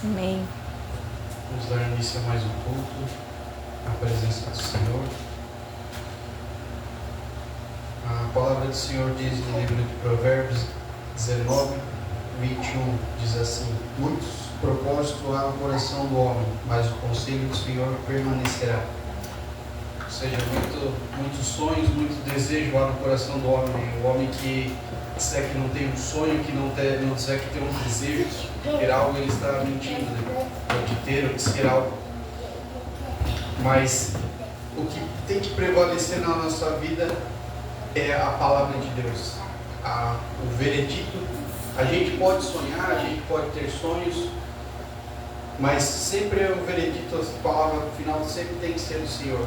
Amém. Vamos dar início a mais um culto, na presença do Senhor. A palavra do Senhor diz no livro de Provérbios 19, 21, diz assim: muitos propósitos há no coração do homem, mas o conselho do Senhor permanecerá. Ou seja, muitos sonhos, muito desejo há no coração do homem. O homem que disser que não tem um sonho, que não disser que tem um desejo de ter algo, ele está mentindo, né? Ou de ter ou de ser algo. Mas o que tem que prevalecer na nossa vida é a palavra de Deus, o veredito. A gente pode sonhar, a gente pode ter sonhos, mas sempre o veredito, a palavra final sempre tem que ser do Senhor.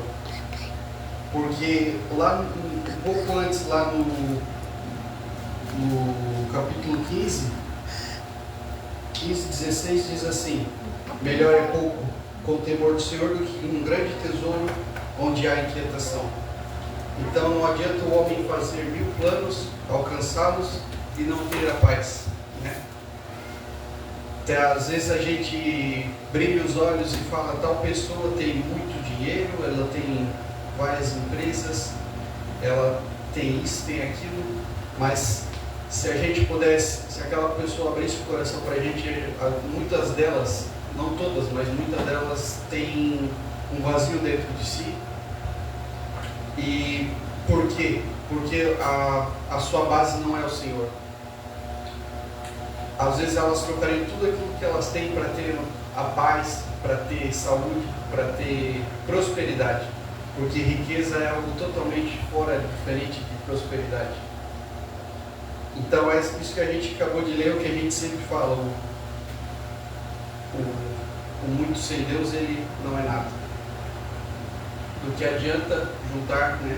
Porque lá um pouco antes, lá no capítulo 15, 16 diz assim: melhor é pouco com o temor do Senhor do que um grande tesouro onde há inquietação. Então não adianta o homem fazer 1000 planos, alcançá-los e não ter a paz, né? Até às vezes a gente brilha os olhos e fala: tal pessoa tem muito dinheiro, ela tem várias empresas, ela tem isso, tem aquilo, mas se a gente pudesse, se aquela pessoa abrisse o coração para a gente, muitas delas, não todas, mas muitas delas têm um vazio dentro de si. E por quê? Porque a sua base não é o Senhor. Às vezes elas trocariam tudo aquilo que elas têm para ter a paz, para ter saúde, para ter prosperidade. Porque riqueza é algo totalmente fora, diferente de prosperidade. Então é isso que a gente acabou de ler, o que a gente sempre fala: o muito sem Deus, ele não é nada. Do que adianta juntar, né,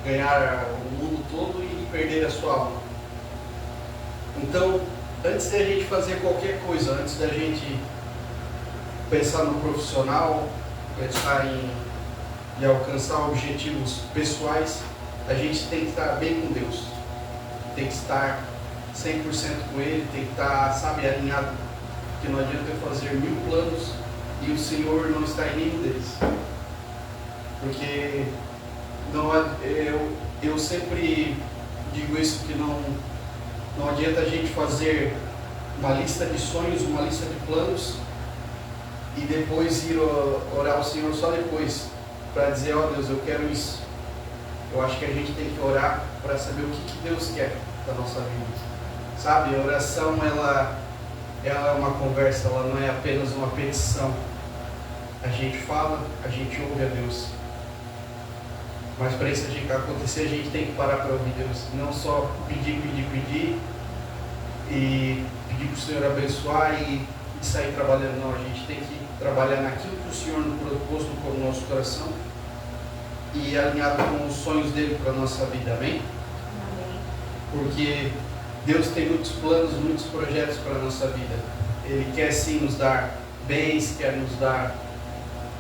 ganhar o mundo todo e perder a sua alma. Então, antes da gente fazer qualquer coisa, antes da gente pensar no profissional, pensar em alcançar objetivos pessoais, a gente tem que estar bem com Deus. Tem que estar 100% com Ele, tem que estar, alinhado. Porque não adianta eu fazer 1000 planos e o Senhor não está em nenhum deles. Porque eu sempre digo isso, que não adianta a gente fazer uma lista de sonhos, uma lista de planos e depois ir orar ao Senhor só depois, para dizer: ó Deus, eu quero isso. Eu acho que a gente tem que orar para saber o que Deus quer da nossa vida. Sabe, a oração ela é uma conversa, ela não é apenas uma petição. A gente fala, a gente ouve a Deus. Mas para isso acontecer, a gente tem que parar para ouvir Deus. Não só pedir e pedir para o Senhor abençoar e sair trabalhando. Não, a gente tem que trabalhar naquilo que o Senhor nos propôs no nosso coração e alinhado com os sonhos dele para a nossa vida. Amém? Amém. Porque Deus tem muitos planos, muitos projetos para a nossa vida. Ele quer sim nos dar bens, quer nos dar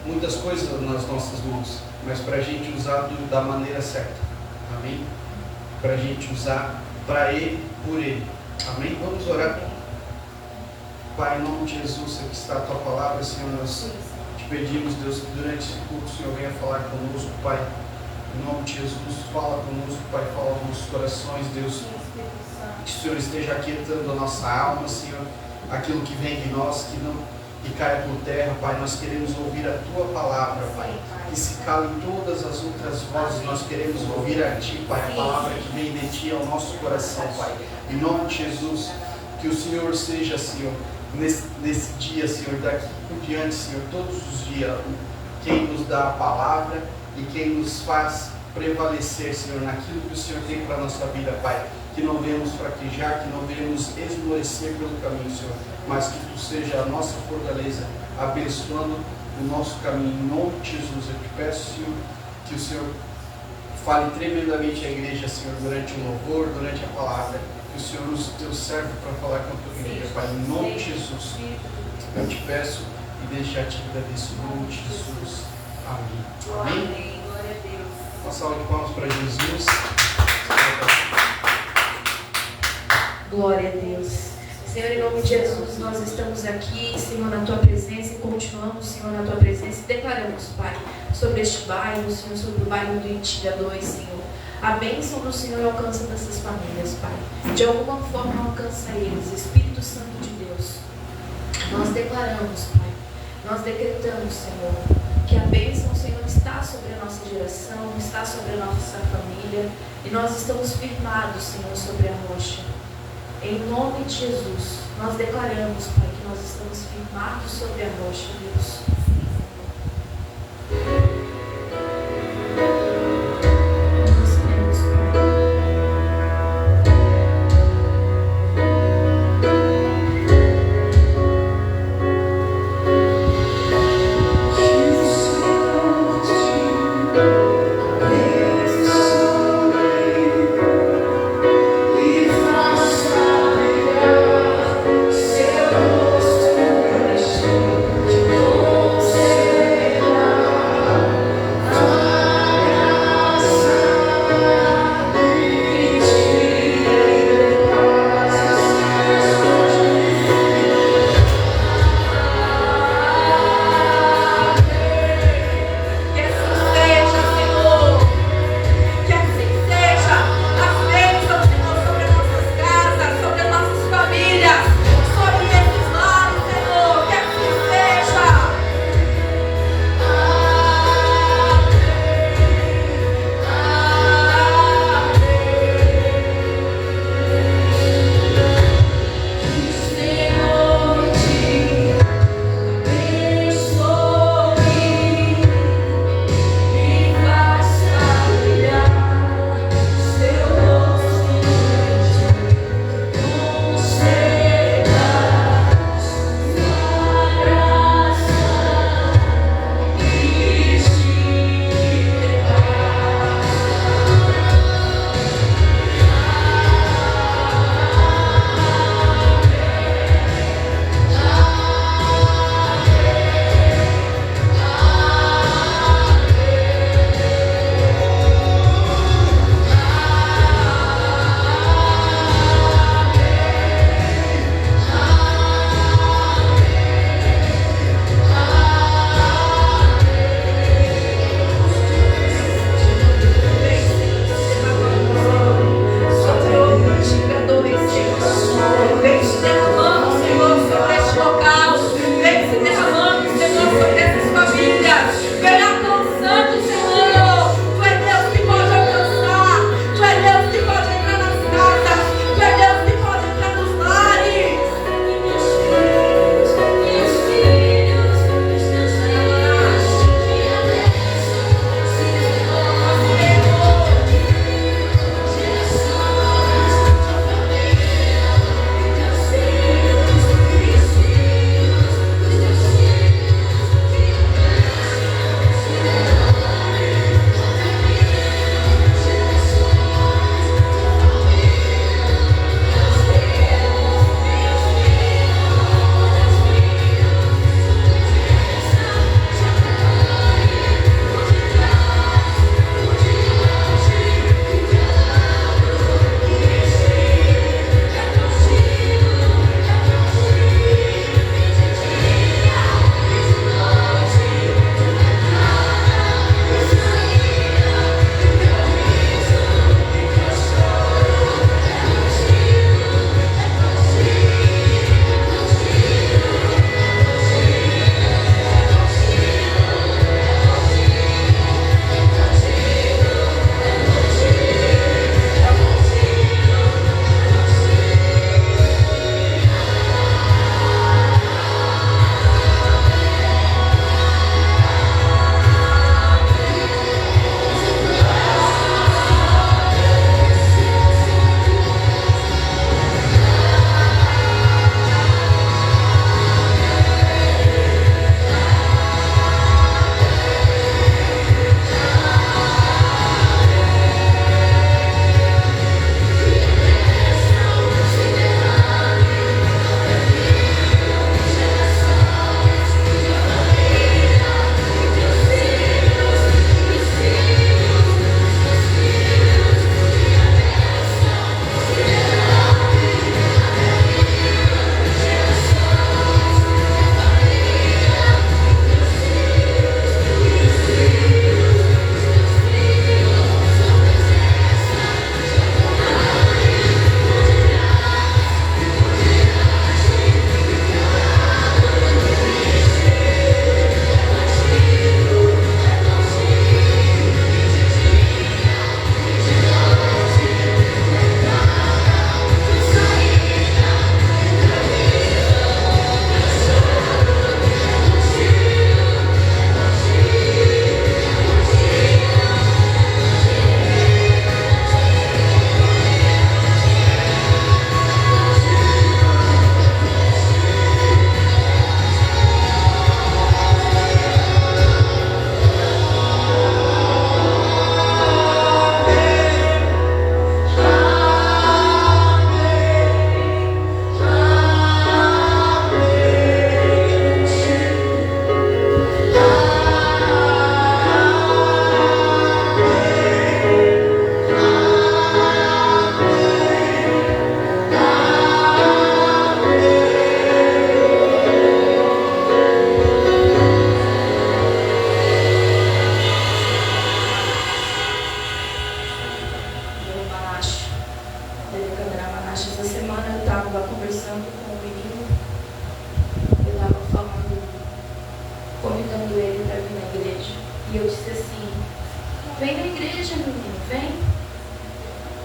muitas coisas nas nossas mãos, mas para a gente usar da maneira certa. Amém? Para a gente usar para Ele, por Ele. Amém? Vamos orar. Pai, em nome de Jesus, aqui está a Tua palavra, Senhor. Nós te pedimos, Deus, que durante esse culto o Senhor venha falar conosco, Pai. Em nome de Jesus, fala conosco, Pai, fala aos nossos corações, Deus. Que o Senhor esteja aquietando a nossa alma, Senhor. Aquilo que vem de nós, que caia por terra, Pai. Nós queremos ouvir a Tua palavra, Pai. Que se calem todas as outras vozes. Nós queremos ouvir a Ti, Pai. A palavra que vem de Ti ao nosso coração, Pai. Em nome de Jesus, que o Senhor seja, Senhor, nesse dia, Senhor, daqui por diante, Senhor, todos os dias, quem nos dá a palavra e quem nos faz prevalecer, Senhor, naquilo que o Senhor tem para a nossa vida, Pai. Que não venhamos fraquejar, que não venhamos esmorecer pelo caminho, Senhor, mas que Tu seja a nossa fortaleza, abençoando o nosso caminho. Em nome de Jesus, eu te peço, Senhor, que o Senhor fale tremendamente à igreja, Senhor, durante o louvor, durante a palavra. Que o Senhor use o Teu servo para falar com a Tua igreja, Pai. Em nome de Jesus, eu te peço e deixa a Ti agradeço. Em nome de Jesus. Amém. Amém. Glória a Deus. Uma salva de palmas para Jesus. Glória a Deus. Senhor, em nome de Jesus, nós estamos aqui, Senhor, na Tua presença e continuamos, Senhor, na Tua presença e declaramos, Pai, sobre este bairro, Senhor, sobre o bairro do Itinga 2, Senhor. A bênção do Senhor alcança dessas famílias, Pai. De alguma forma alcança eles, Espírito Santo de Deus. Nós declaramos, Pai, nós decretamos, Senhor, que a bênção, Senhor, está sobre a nossa geração, está sobre a nossa família, e nós estamos firmados, Senhor, sobre a rocha. Em nome de Jesus, nós declaramos, Pai, que nós estamos firmados sobre a rocha, Deus. Seu rosto,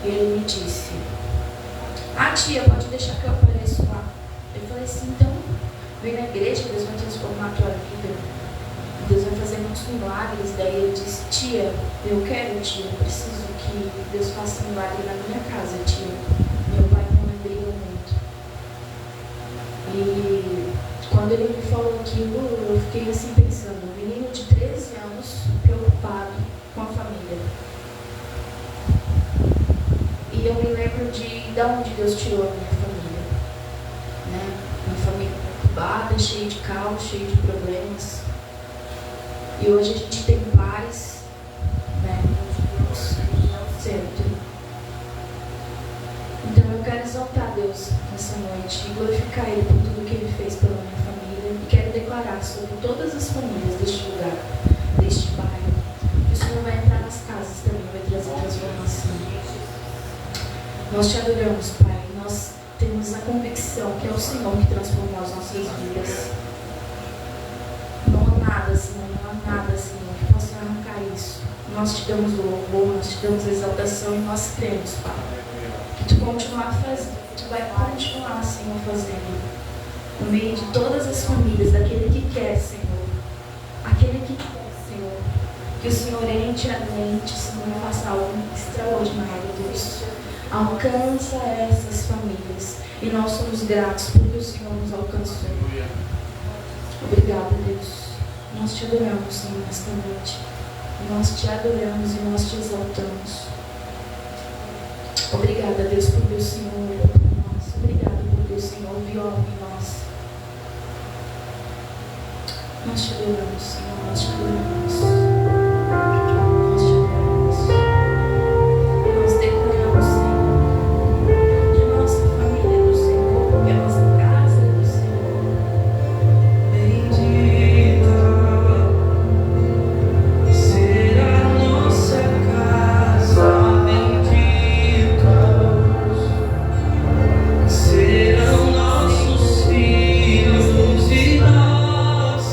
ele me disse: ah, tia, pode deixar que eu apareço lá. Eu falei assim: então, vem na igreja, Deus vai transformar a tua vida. Deus vai fazer muitos milagres. Daí ele disse: tia, eu quero, tia, eu preciso que Deus faça um milagre na minha casa, tia. Meu pai e minha mãe brigam muito. E quando ele me falou aquilo, eu fiquei assim pensando: um menino de 13 anos preocupado com a família. E eu me lembro de onde Deus tirou a minha família, né? Uma família preocupada, cheia de caos, cheia de problemas. E hoje a gente tem paz, né? Certo. Então eu quero exaltar Deus nessa noite e glorificar Ele por tudo que Ele fez pela minha família. E quero declarar sobre todas as famílias deste lugar, deste bairro, que o Senhor vai entrar nas casas também, vai trazer transformação. Nós te adoramos, Pai. Nós temos a convicção que é o Senhor que transformou as nossas vidas. Não há nada, Senhor, que possa arrancar isso. Nós te damos o louvor, nós te damos a exaltação e nós cremos, Pai, que tu vai continuar, Senhor, fazendo no meio de todas as famílias, daquele que quer, Senhor. Aquele que quer, Senhor. Que o Senhor entre a mente, Senhor, e faça algo extraordinário, Deus. Alcança essas famílias. E nós somos gratos porque o Senhor nos alcançou. Obrigada, Deus. Nós te adoramos, Senhor, nesta noite. Nós te adoramos e nós te exaltamos. Obrigada, Deus, porque o Senhor olhou por nós. Obrigada porque o Senhor viu algo em nós. Nós te adoramos, Senhor, nós te adoramos. Nós te adoramos. Nós declaramos, Senhor, que a nossa família é do Senhor, que a nossa casa é do Senhor. Bendita será a nossa casa. Serão nossos filhos e nós.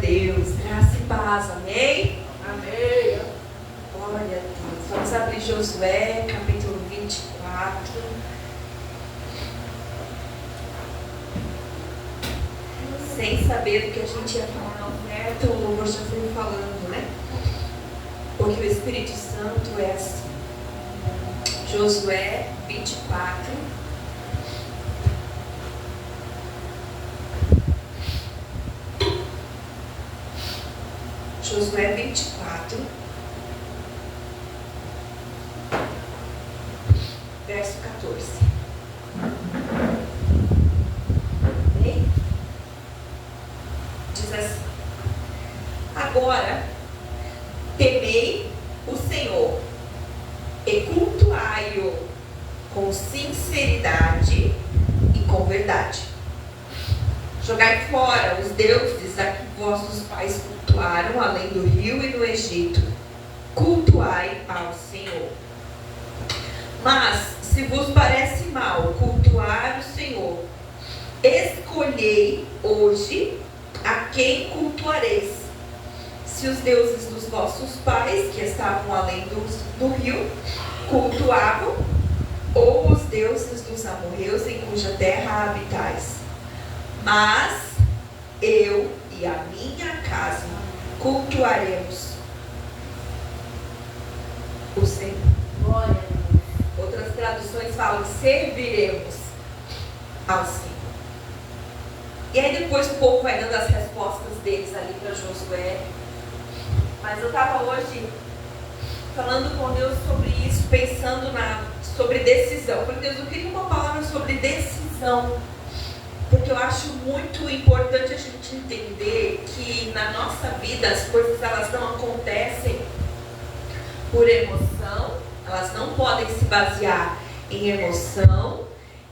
Deus. Graça e paz. Amém? Amém. Glória a Deus. Vamos abrir Josué, capítulo 24. Sem saber do que a gente ia falar na oferta, o louvor já foi falando, né? Porque o Espírito Santo é assim. Josué 24. Josué 24, verso 14. Amém? Diz assim: agora temei o Senhor e cultuai-o com sinceridade e com verdade. Jogai fora os deuses a que vossos pais cultuaram além do rio e no Egito. Cultuai ao Senhor. Mas, se vos parece mal cultuar o Senhor, escolhei hoje a quem cultuareis. Se os deuses dos vossos pais, que estavam além do rio, cultuavam, ou os deuses dos amorreus em cuja terra habitais. Mas eu e a minha casa cultuaremos o Senhor. Glória a Deus. Outras traduções falam: serviremos ao Senhor. E aí depois o povo vai dando as respostas deles ali para Josué. Mas eu estava hoje falando com Deus sobre isso, pensando sobre decisão. Eu falei: Deus, eu queria uma palavra sobre decisão. Porque eu acho muito importante a gente entender que na nossa vida as coisas elas não acontecem por emoção, elas não podem se basear em emoção,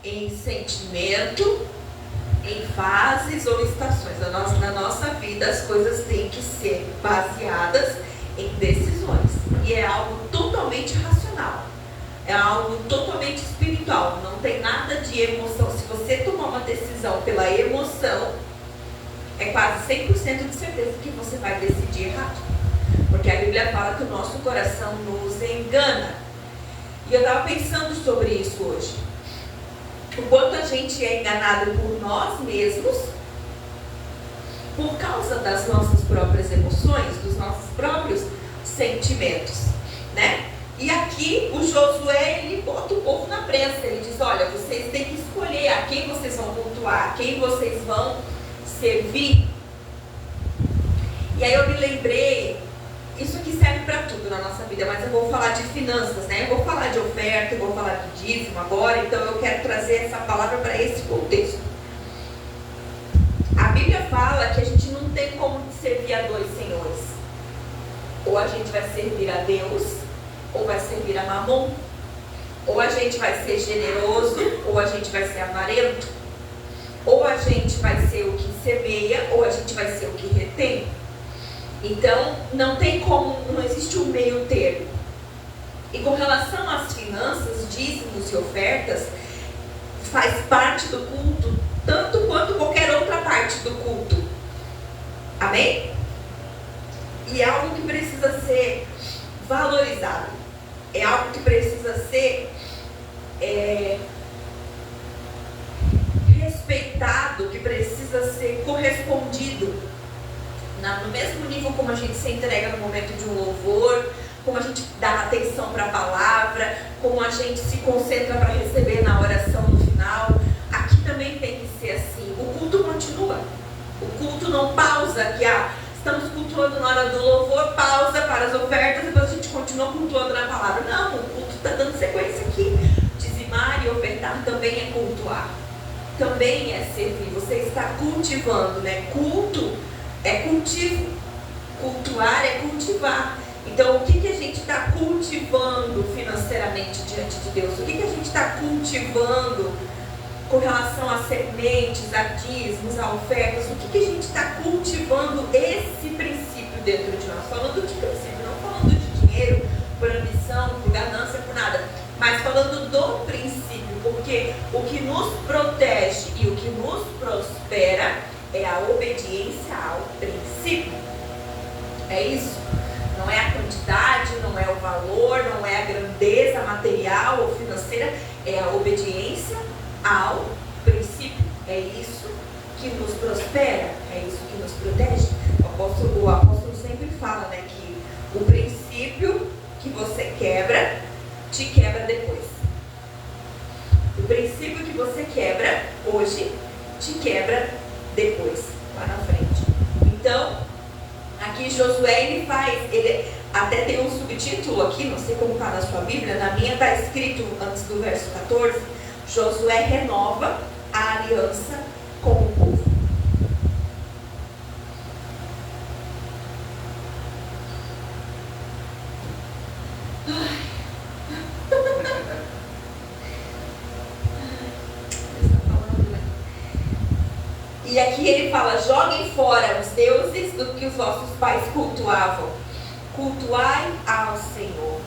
em sentimento, em fases ou estações. Na nossa vida as coisas têm que ser baseadas em decisões. E é algo totalmente racional. É algo totalmente espiritual, não tem nada de emoção. Se você tomar uma decisão pela emoção, é quase 100% de certeza que você vai decidir errado. Porque a Bíblia fala que o nosso coração nos engana. E eu estava pensando sobre isso hoje. O quanto a gente é enganado por nós mesmos, por causa das nossas próprias emoções, dos nossos próprios sentimentos, né? E aqui o Josué, ele bota o povo na prensa. Ele diz: olha, vocês têm que escolher a quem vocês vão cultuar, a quem vocês vão servir. E aí eu me lembrei, isso aqui serve para tudo na nossa vida, mas eu vou falar de finanças, né? Eu vou falar de oferta, eu vou falar de dízimo agora, então eu quero trazer essa palavra para esse contexto. A Bíblia fala que a gente não tem como servir a dois senhores. Ou a gente vai servir a Deus, ou vai servir a Mamon. Ou a gente vai ser generoso, ou a gente vai ser avarento. Ou a gente vai ser o que semeia, ou a gente vai ser o que retém. Então, não tem como, não existe um meio termo. E com relação às finanças, dízimos e ofertas, faz parte do culto, tanto quanto qualquer outra parte do culto. Amém? E é algo que precisa ser valorizado. É algo que precisa ser respeitado, que precisa ser correspondido. No mesmo nível como a gente se entrega no momento de um louvor, como a gente dá atenção para a palavra, como a gente se concentra para receber na oração no final, aqui também tem que ser assim. O culto continua. O culto não pausa, que estamos cultuando na hora do louvor, pausa para as ofertas, depois a gente continua cultuando na palavra. Não, o culto está dando sequência aqui. Dizimar e ofertar também é cultuar. Também é servir. Você está cultivando, né? Culto é cultivo. Cultuar é cultivar. Então, o que a gente está cultivando financeiramente diante de Deus? O que a gente está cultivando com relação a sementes, a dízimos, a ofertas? O que a gente está cultivando esse princípio dentro de nós? Falando de princípio, não falando de dinheiro, por ambição, por ganância, por nada. Mas falando do princípio, porque o que nos protege e o que nos prospera é a obediência ao princípio. É isso. Não é a quantidade, não é o valor, não é a grandeza material ou financeira, é a obediência ao princípio. É isso que nos prospera, é isso que nos protege. O apóstolo sempre fala, né, que o princípio que você quebra, te quebra depois. O princípio que você quebra hoje, te quebra depois, lá na frente. Então, aqui Josué, ele até tem um subtítulo aqui, não sei como está na sua Bíblia, na minha está escrito antes do verso 14, Josué renova a aliança com o povo. E aqui ele fala, joguem fora os deuses do que os vossos pais cultuavam. Cultuai ao Senhor.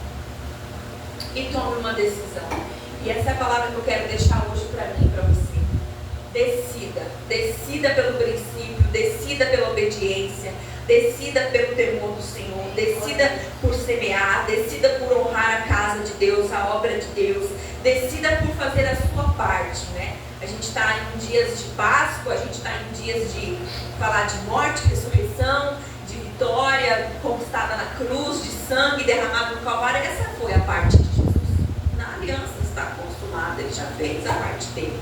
E tome uma decisão. E essa é a palavra que eu quero deixar hoje para mim e para você. Decida. Decida pelo princípio, decida pela obediência, decida pelo temor do Senhor, decida por semear, decida por honrar a casa de Deus, a obra de Deus, decida por fazer a sua parte, né? A gente está em dias de Páscoa, a gente está em dias de falar de morte, ressurreição, de vitória conquistada na cruz, de sangue derramado no Calvário. Essa foi a parte de Jesus. Na aliança está consumada, ele já fez a parte dele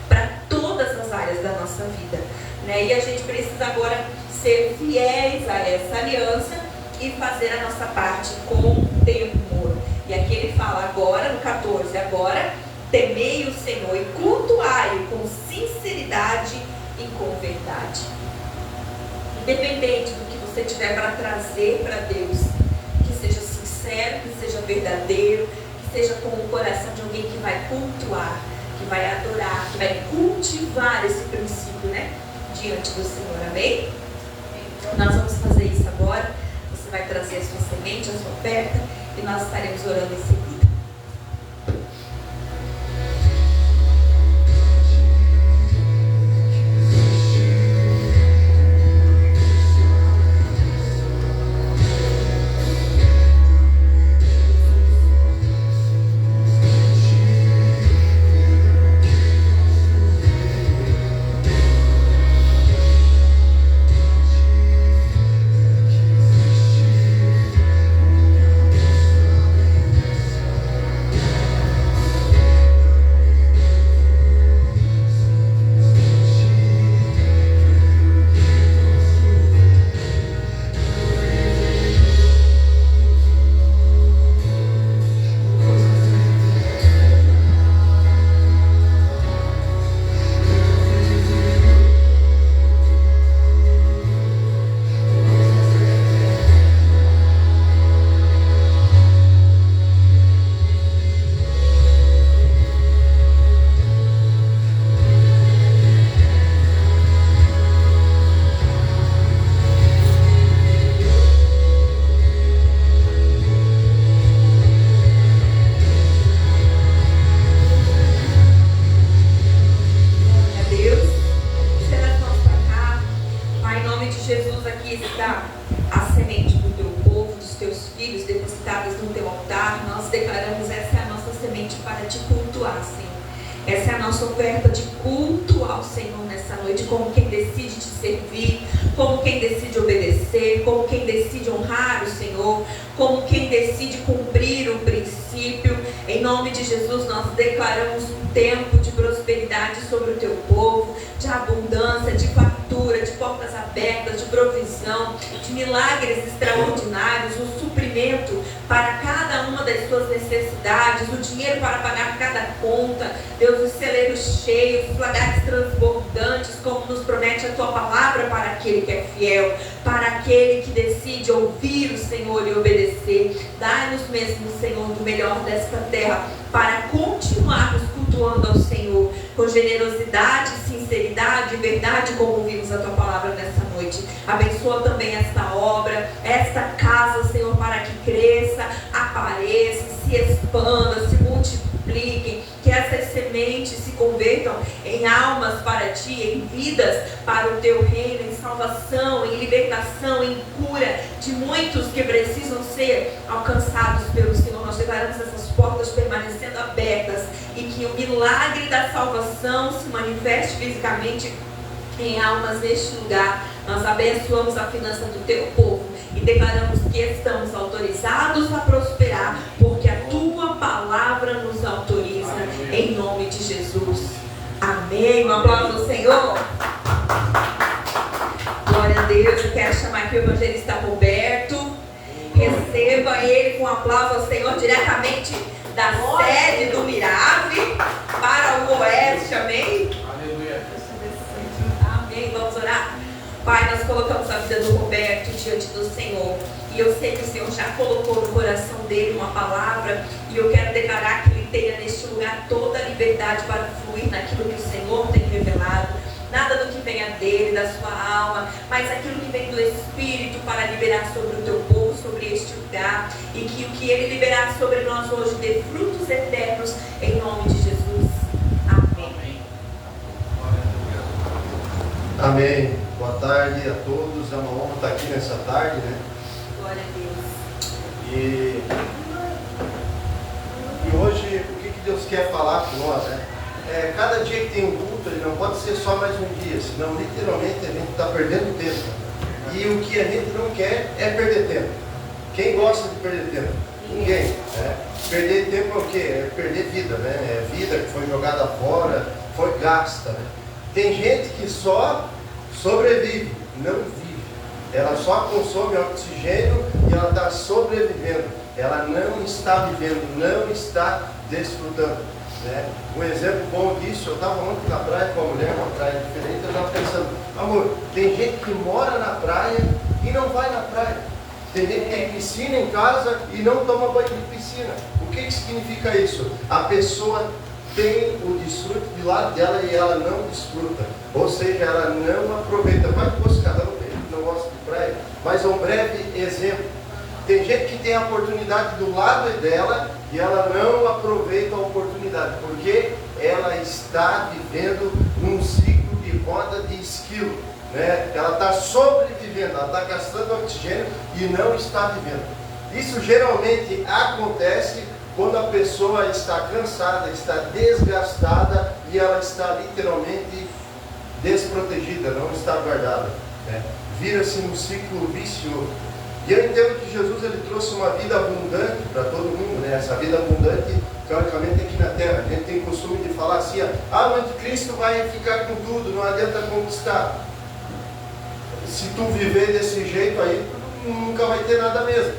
para todas as áreas da nossa vida, né? E a gente precisa agora ser fiéis a essa aliança e fazer a nossa parte com temor. E aqui ele fala agora, no 14, agora temei o Senhor e cultuai-o com sinceridade e com verdade. Independente do que você tiver para trazer para Deus, que seja sincero, que seja verdadeiro, que seja com o coração de alguém que vai cultuar, que vai adorar, que vai cultivar esse princípio, né, diante do Senhor. Amém? Nós vamos fazer isso agora. Você vai trazer a sua semente, a sua oferta, e nós estaremos orando em seguida. Essa é a nossa oferta de culto ao Senhor nessa noite, como quem decide te servir, como quem decide obedecer, como quem decide honrar o Senhor, como quem decide cumprir o princípio. Em nome de Jesus, nós declaramos um tempo de prosperidade sobre o teu povo, de abundância, de fartura, de portas abertas, de provisão, de milagres extraordinários, o suprimento para cada uma das suas necessidades, o dinheiro para pagar cada conta, Deus, os celeiros cheios, os lagares transbordantes, como nos promete a tua palavra para aquele que é fiel, para aquele que decide ouvir o Senhor e obedecer. Dá-nos mesmo, Senhor, do melhor desta terra, para continuarmos cultuando ao Senhor com generosidade, sinceridade e verdade, como ouvimos a tua palavra nessa noite. Abençoa também esta obra, esta casa, Senhor, para que cresça, apareça, se expanda, se multiplique, que essas sementes se convertam desejam em almas para ti, em vidas para o teu reino, em salvação, em libertação, em cura de muitos que precisam ser alcançados pelo Senhor. Nós declaramos essas portas permanecendo abertas e que o milagre da salvação se manifeste fisicamente em almas neste lugar. Nós abençoamos a finança do teu povo e declaramos que estamos autorizados a prosperar, porque a tua palavra nos autoriza. Aleluia. Em nome de Jesus. Amém. Um aplauso ao Senhor. Glória a Deus. Eu quero chamar aqui o evangelista Roberto. Receba ele com um aplauso ao Senhor diretamente da sede do Mirave para o oeste. Amém. Aleluia. Amém. Vamos orar. Pai, nós colocamos a vida do Roberto diante do Senhor. E eu sei que o Senhor já colocou no coração dele uma palavra. E eu quero declarar que ele tenha neste lugar toda a liberdade para fluir naquilo que o Senhor tem revelado. Nada do que venha dele, da sua alma, mas aquilo que vem do Espírito para liberar sobre o teu povo, sobre este lugar. E que o que ele liberar sobre nós hoje dê frutos eternos em nome de Jesus. Amém. Amém. Boa tarde a todos. É uma honra estar aqui nessa tarde, né? Glória a Deus. E hoje, o que Deus quer falar com nós, né? Cada dia que tem um culto, ele não pode ser só mais um dia, senão literalmente a gente está perdendo tempo. E o que a gente não quer é perder tempo. Quem gosta de perder tempo? Ninguém. Né? Perder tempo é o quê? É perder vida, né? É vida que foi jogada fora, foi gasta. Né? Tem gente que só sobrevive, não vive. Ela só consome oxigênio e ela está sobrevivendo. Ela não está vivendo, não está desfrutando. Né? Um exemplo bom disso, eu estava ontem na praia com a mulher, uma praia diferente, eu estava pensando, amor, tem gente que mora na praia e não vai na praia. Tem gente que tem piscina em casa e não toma banho de piscina. O que significa isso? A pessoa tem o desfrute do lado dela e ela não desfruta. Ou seja, ela não aproveita. Vai que você cada um não gosta de praia, mas é um breve exemplo. Tem gente que tem a oportunidade do lado dela e ela não aproveita a oportunidade, porque ela está vivendo num ciclo de roda de esquilo. Né? Ela está sobrevivendo, ela está gastando oxigênio e não está vivendo. Isso geralmente acontece quando a pessoa está cansada, está desgastada e ela está literalmente desprotegida, não está guardada. Né? Vira-se um ciclo vicioso. E eu entendo que Jesus ele trouxe uma vida abundante para todo mundo, né? Essa vida abundante, teoricamente, aqui na Terra. A gente tem costume de falar assim, o anticristo vai ficar com tudo, não adianta conquistar. Se tu viver desse jeito aí, tu nunca vai ter nada mesmo.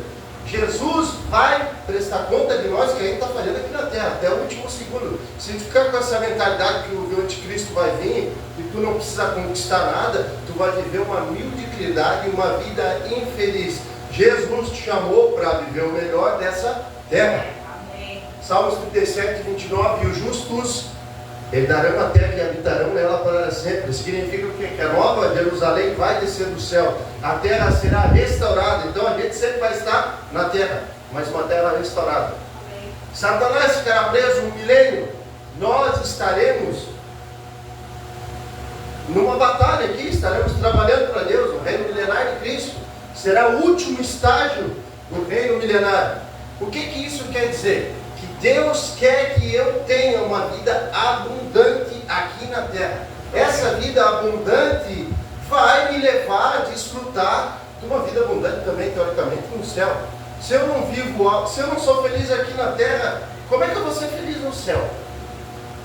Jesus vai prestar conta de nós que a gente está fazendo aqui na Terra, até o último segundo. Se tu ficar com essa mentalidade que o anticristo vai vir e tu não precisa conquistar nada, tu vai viver uma mediocridade, uma vida infeliz. Jesus te chamou para viver o melhor dessa terra. Amém. Salmos 37, 29, e os justos herdarão a terra e habitarão nela para sempre. Significa o quê? Que a nova Jerusalém vai descer do céu. A terra será restaurada. Então a gente sempre vai estar na terra, mas uma terra restaurada. Amém. Satanás ficará preso um milênio. Nós estaremos numa batalha aqui, estaremos trabalhando para Deus, o reino milenar de Cristo. Será o último estágio do reino milenar. O que isso quer dizer? Que Deus quer que eu tenha uma vida abundante aqui na terra. Essa vida abundante vai me levar a desfrutar de uma vida abundante também, teoricamente, no céu. Se eu não vivo, se eu não sou feliz aqui na terra, como é que eu vou ser feliz no céu?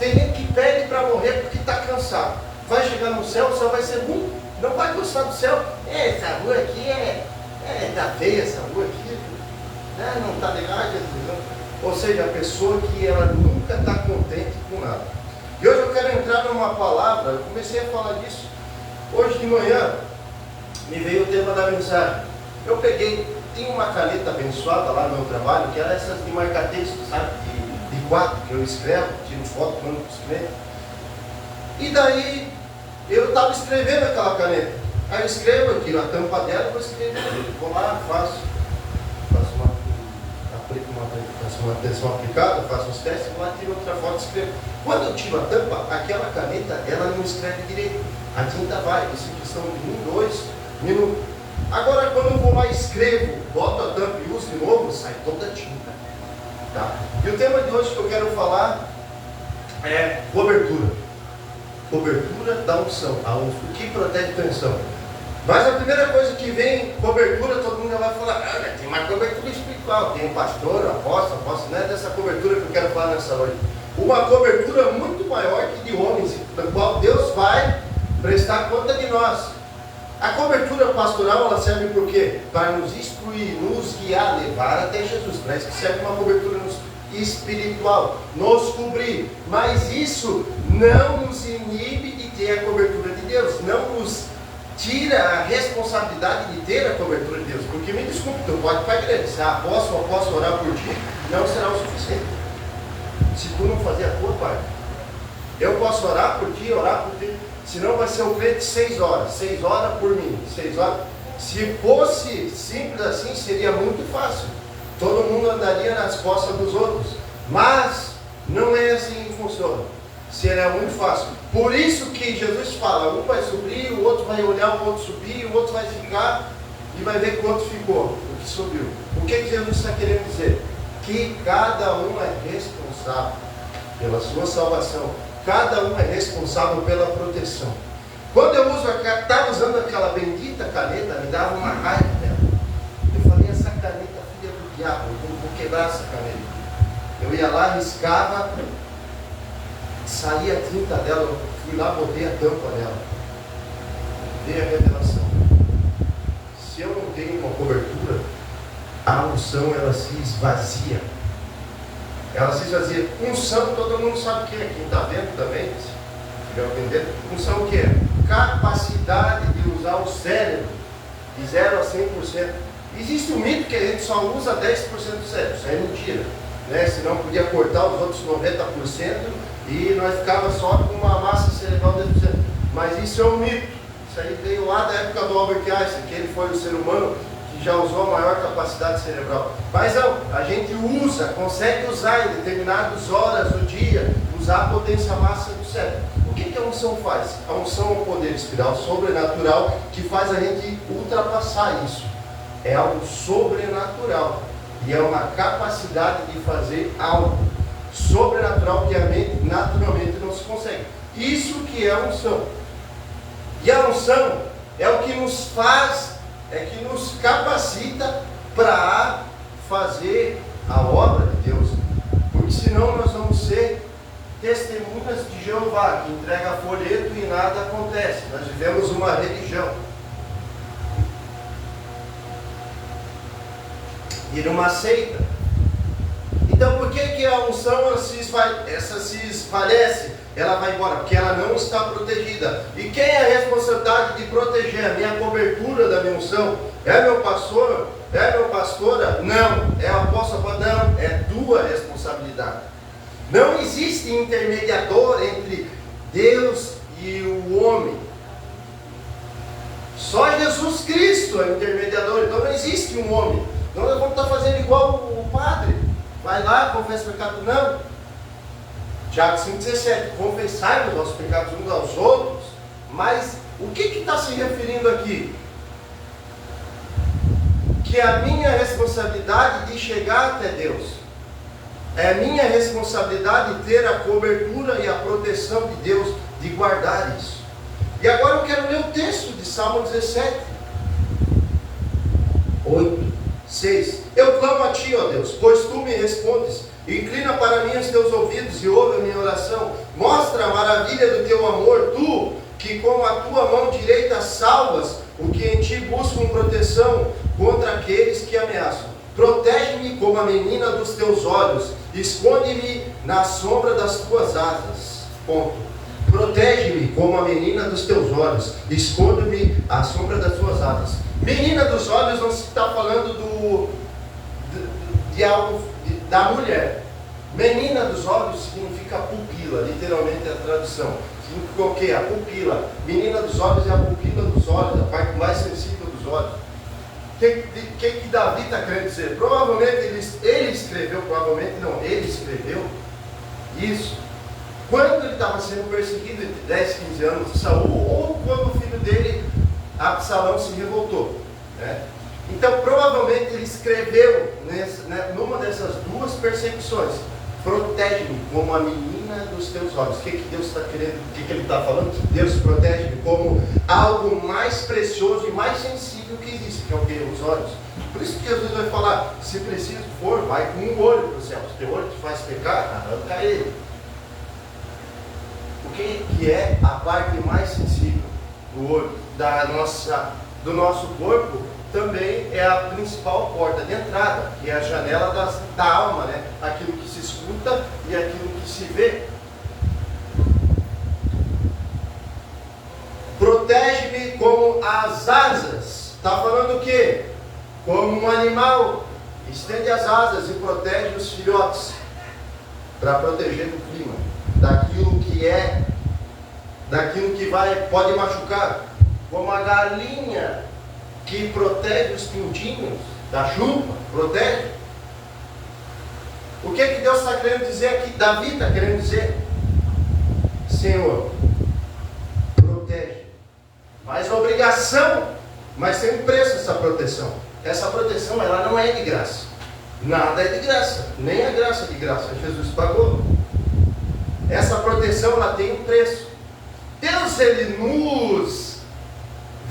Tem gente que pede para morrer porque está cansado. Vai chegar no céu, o céu vai ser ruim. Não vai gostar do céu. Essa rua aqui tá feia, essa rua aqui. Não está legal. Ou seja, a pessoa que ela nunca está contente com nada. E hoje eu quero entrar numa palavra, eu comecei a falar disso. Hoje de manhã me veio o tema da mensagem. Eu peguei, tem uma caneta abençoada lá no meu trabalho, que era essas de marca-texto, sabe? De quatro, que eu escrevo, tiro foto, mando para os clientes. E daí eu estava escrevendo aquela caneta. Aí eu escrevo, eu tiro a tampa dela e vou escrever. Vou lá, faço uma uma atenção aplicada, faço os testes, vou lá, tiro outra foto e escrevo. Quando eu tiro a tampa, aquela caneta, ela não escreve direito. A tinta vai, isso é questão de 1, 2 minutos. Agora, quando eu vou lá e escrevo, boto a tampa e uso de novo, sai toda a tinta. Tá? E o tema de hoje que eu quero falar é cobertura. Cobertura da unção. O que protege a unção? Mas a primeira coisa que vem, cobertura, todo mundo já vai falar, tem uma cobertura espiritual, tem um pastor, apóstolo, não é dessa cobertura que eu quero falar nessa noite. Uma cobertura muito maior que de homens, da qual Deus vai prestar conta de nós. A cobertura pastoral, ela serve por quê? Para nos instruir, nos guiar, levar até Jesus. Para isso que serve uma cobertura espiritual, nos cobrir. Mas isso não nos inibe de ter a cobertura de Deus, não nos tira a responsabilidade de ter a cobertura de Deus. Porque me desculpe, tu pode ir para a igreja. Se posso orar por ti, não será o suficiente. Se tu não fazer a tua parte. Eu posso orar por ti, senão vai ser o crente 6 horas. 6 horas por mim, 6 horas. Se fosse simples assim, seria muito fácil. Todo mundo andaria nas costas dos outros. Mas não é assim que funciona. Será muito fácil. Por isso que Jesus fala, um vai subir, o outro vai olhar, o outro subir, o outro vai ficar e vai ver que o outro ficou, o que subiu. O que Jesus está querendo dizer? Que cada um é responsável pela sua salvação. Cada um é responsável pela proteção. Quando eu estava usando aquela bendita caneta, me dava uma raiva dela. Eu falei, essa caneta, filha do diabo, eu vou quebrar essa caneta. Eu ia lá, riscava, saía a tinta dela, eu fui lá, botei a tampa dela. Veio a revelação. Se eu não tenho uma cobertura, a unção, ela se esvazia. Ela se esvazia. Unção, todo mundo sabe o que é. Quem está vendo também, se estiver aprendendo. Unção o que é? Capacidade de usar o cérebro de 0 a 100%. Existe um mito que a gente só usa 10% do cérebro. Isso é mentira. Né? Senão podia cortar os outros 90% e nós ficava só com uma massa cerebral de 10%. Mas isso é um mito. Isso aí veio lá da época do Albert Einstein, que ele foi o ser humano que já usou a maior capacidade cerebral. Mas não, a gente usa, consegue usar em determinadas horas do dia, usar a potência máxima do cérebro. O que a unção faz? A unção é um poder espiritual sobrenatural que faz a gente ultrapassar isso. É algo sobrenatural e é uma capacidade de fazer algo sobrenatural que a mente naturalmente não se consegue. Isso que é a unção. E a unção é o que nos faz, é que nos capacita para fazer a obra de Deus. Porque senão nós vamos ser testemunhas de Jeová, que entrega folheto e nada acontece. Nós vivemos uma religião. E numa seita. Então por que a unção ela se esvalece? Ela vai embora, porque ela não está protegida. E quem é a responsabilidade de proteger a minha cobertura da minha unção? É meu pastor? É meu pastora? Não. É o apóstolo? Não. É tua responsabilidade. Não existe intermediador entre Deus e o homem. Só Jesus Cristo é o intermediador. Então não existe um homem. Então nós vamos estar fazendo igual o padre. Vai lá, confessa o pecado. Não. Tiago 5,17, confessai os nossos pecados uns aos outros. Mas o que está se referindo aqui? Que é a minha responsabilidade de chegar até Deus. É a minha responsabilidade de ter a cobertura e a proteção de Deus, de guardar isso. E agora eu quero ler o texto de Salmo 17. 8, 6. Eu clamo a ti, ó Deus, pois tu me respondes. Inclina para mim os teus ouvidos e ouve a minha oração. Mostra a maravilha do teu amor, tu, que com a tua mão direita salvas o que em ti buscam proteção contra aqueles que ameaçam. Protege-me como a menina dos teus olhos, esconde-me na sombra das tuas asas. Ponto. Protege-me como a menina dos teus olhos, esconde-me à sombra das tuas asas. Menina dos olhos não se está falando de algo da mulher. Menina dos olhos significa pupila, literalmente é a tradução. Significa o quê? A pupila. Menina dos olhos é a pupila dos olhos, a parte mais sensível dos olhos. que Davi está querendo dizer? Provavelmente ele escreveu isso quando ele estava sendo perseguido entre 10 e 15 anos de Saul, ou quando o filho dele, Absalão, se revoltou, né? Então provavelmente ele escreveu numa dessas duas perseguições: protege-me como a menina dos teus olhos. O que Deus está querendo? O que ele está falando? Deus protege-me como algo mais precioso e mais sensível que existe, que é o que? Os olhos. Por isso que Jesus vai falar: se preciso for, vai com um olho para o céu. Se teu olho te faz pecar, arranca ele. O que é a parte mais sensível do olho, do nosso corpo? Também é a principal porta de entrada, que é a janela da alma, né? Aquilo que se escuta e aquilo que se vê. Protege-me como as asas. Está falando o quê? Como um animal estende as asas e protege os filhotes, para proteger do clima, daquilo que pode machucar. Como a galinha que protege os pintinhos da chuva, protege. O que Deus está querendo dizer aqui? Davi está querendo dizer: Senhor, protege. Mas a obrigação, mas tem um preço essa proteção. Essa proteção, ela não é de graça. Nada é de graça, nem a graça de graça. Jesus pagou. Essa proteção, ela tem um preço. Deus, ele nos